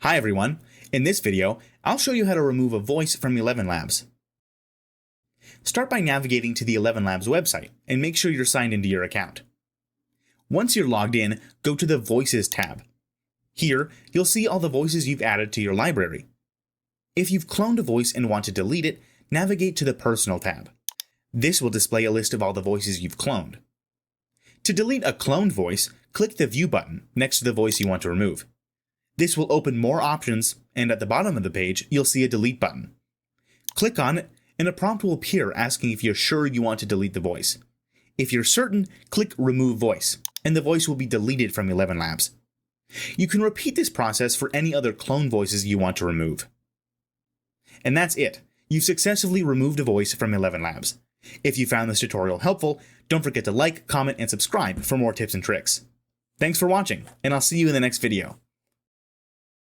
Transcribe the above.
Hi everyone, in this video, I'll show you how to remove a voice from Elevenlabs. Start by navigating to the Elevenlabs website and make sure you're signed into your account. Once you're logged in, go to the Voices tab. Here, you'll see all the voices you've added to your library. If you've cloned a voice and want to delete it, navigate to the Personal tab. This will display a list of all the voices you've cloned. To delete a cloned voice, click the View button next to the voice you want to remove. This will open more options, and at the bottom of the page, you'll see a Delete button. Click on it, and a prompt will appear asking if you're sure you want to delete the voice. If you're certain, click Remove Voice, and the voice will be deleted from Elevenlabs. You can repeat this process for any other clone voices you want to remove. And that's it. You've successfully removed a voice from Elevenlabs. If you found this tutorial helpful, don't forget to like, comment, and subscribe for more tips and tricks. Thanks for watching, and I'll see you in the next video.